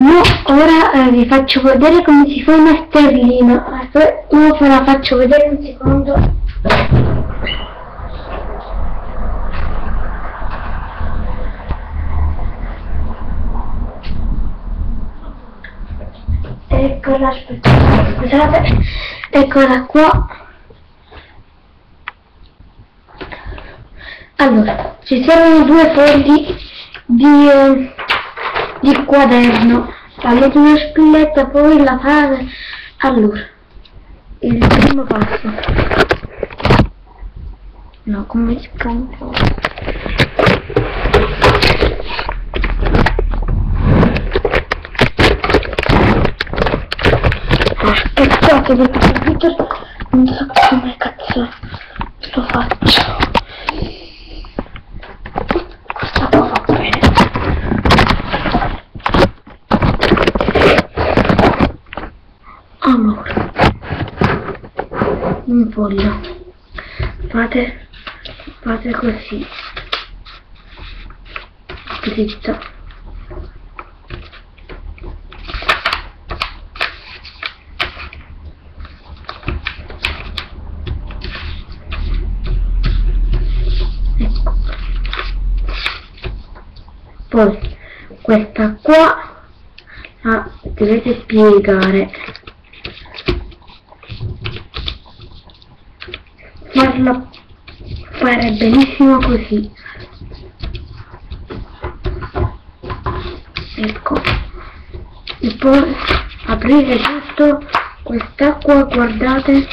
No, ora vi faccio vedere come si fa una sterlina. Io ve la faccio vedere un secondo. Eccola, aspettate, scusate. Eccola qua. Allora, ci servono 2 fogli di quaderno. Tagliate una spilletta, poi la fate. Allora, il primo passo. No, come si canta? Aspettate, perché il computer non so come cazzo lo faccio. Questa qua va bene. Allora, un foglio, fate così, dritto, ecco. Poi questa qua la dovete piegare, farla fare benissimo così, ecco, e poi aprire tutto quest'acqua, guardate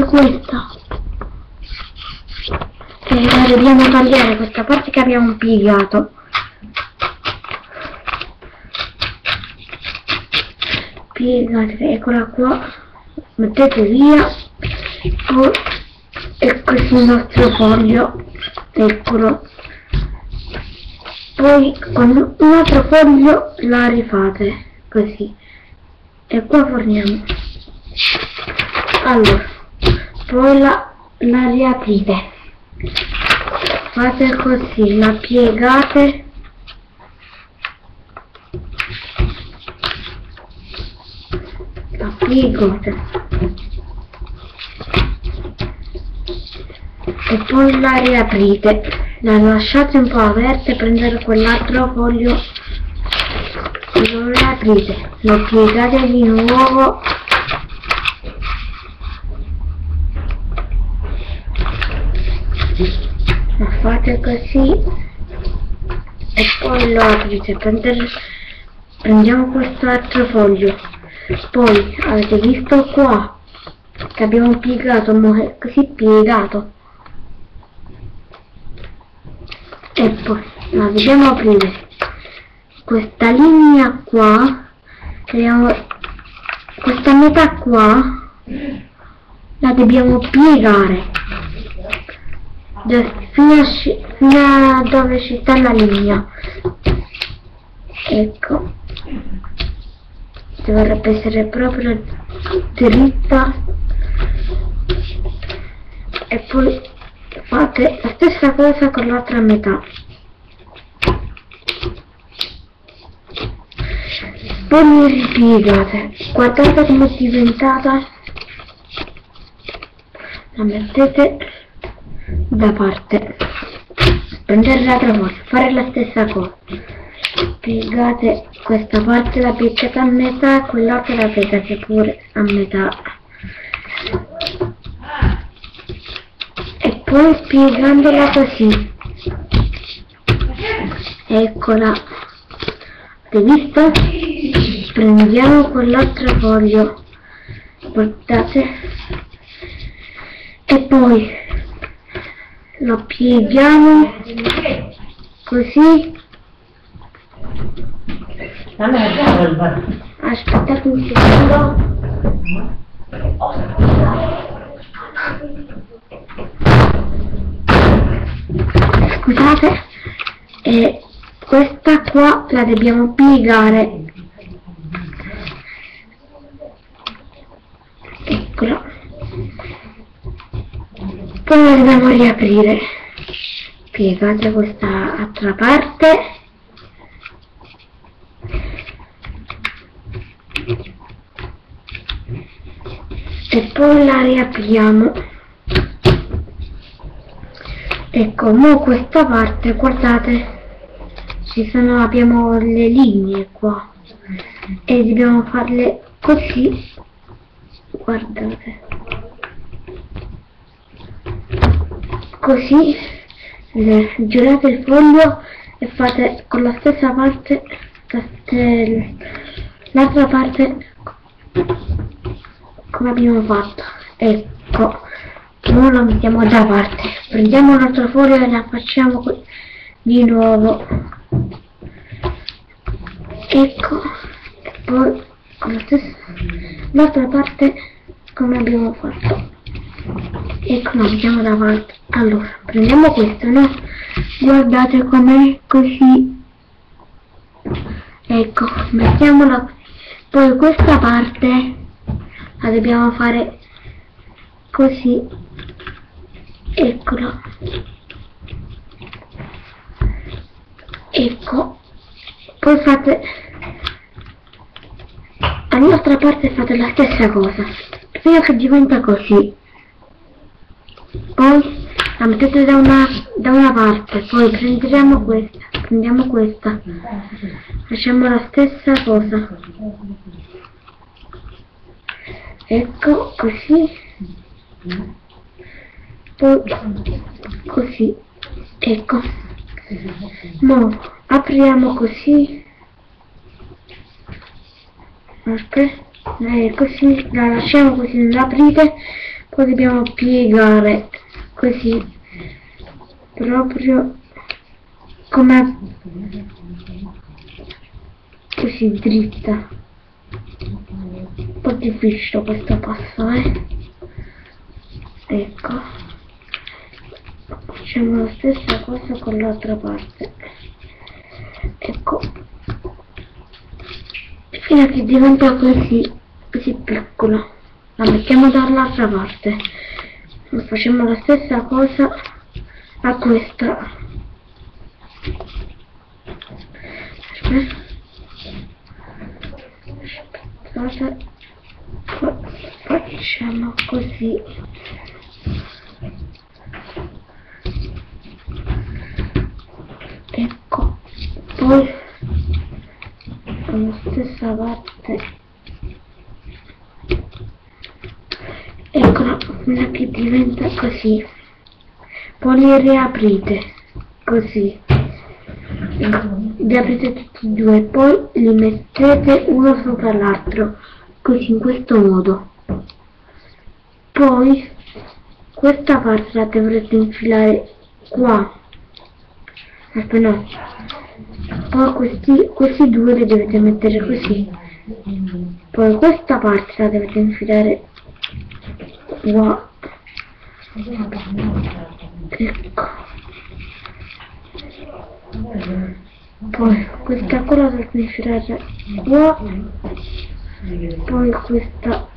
questa, e la dobbiamo tagliare questa parte che abbiamo piegato. Piegate, eccola qua, mettete via, poi ecco il nostro foglio, eccolo, poi con un altro foglio la rifate così, e qua forniamo. Allora, poi la riaprite, fate così, la piegate, piegate e poi la riaprite, la lasciate un po' aperta, prendere quell'altro foglio, lo riaprite, lo piegate di nuovo, lo fate così e poi lo aprite, prendiamo questo altro foglio. Poi avete visto qua che abbiamo piegato, così piegato, e poi la dobbiamo aprire, questa linea qua, questa metà qua la dobbiamo piegare fino a dove ci sta la linea, ecco, dovrebbe essere proprio dritta, e poi fate la stessa cosa con l'altra metà, poi mi ripiegate, guardate come è diventata, la mettete da parte, prendere l'altra volta, fare la stessa cosa, piegate questa parte, la piegate a metà, quell'altra la piegate pure a metà, e poi piegandola così, eccola, avete visto? Prendiamo quell'altro foglio, guardate, e poi lo pieghiamo così. Aspettate un secondo. Scusate, e questa qua la dobbiamo piegare. Eccola. Poi la dobbiamo riaprire. piegate questa altra parte e poi la riapriamo. Ecco, mo questa parte, guardate, abbiamo le linee qua e dobbiamo farle così, guardate, così, girate il foglio e fate con la stessa parte l'altra parte come abbiamo fatto. Ecco, ora la mettiamo da parte, prendiamo un altro foglio e la facciamo di nuovo. Ecco, e poi con la stessa l'altra parte come abbiamo fatto. Ecco, la mettiamo da parte. Allora, prendiamo questo, no? Guardate com'è, così. Ecco, mettiamola così. Poi questa parte la dobbiamo fare così. Eccola. Ecco, poi fate all'altra parte, fate la stessa cosa fino a che diventa così. Poi la mettete da una parte, poi prendiamo questa, facciamo la stessa cosa. Ecco, così, poi così. Ecco, mo apriamo così, così, la lasciamo così, non la aprite, poi dobbiamo piegare così, proprio come così, dritta. Un po' difficile questo passo, ecco, facciamo la stessa cosa con l'altra parte. Ecco, fino a che diventa così piccola. La mettiamo dall'altra parte, facciamo la stessa cosa a questa. Aspettate, facciamo così. Ecco, poi la stessa parte, eccola, fino a che diventa così. Poi li riaprite così, li aprite tutti e due, poi li mettete uno sopra l'altro, così, in questo modo. Poi questa parte la dovrete infilare qua. Aspetta, no, poi questi due li dovete mettere così, poi questa parte la dovete infilare qua. Ecco, poi questa qua la dovete infilare qua, poi questa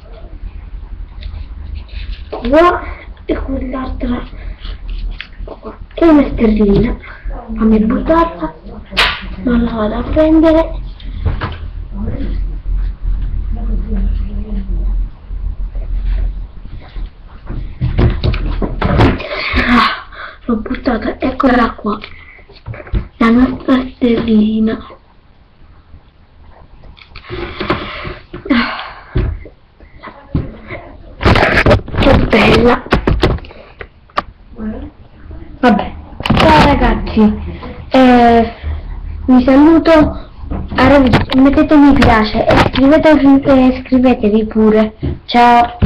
qua e quell'altra qua. E una sterlina, fammi buttarla, non la vado a prendere. L'ho buttata, eccola qua, la nostra sterlina. Che bella. Vabbè, ciao ragazzi, vi saluto, mettete mi piace e iscrivetevi pure, ciao.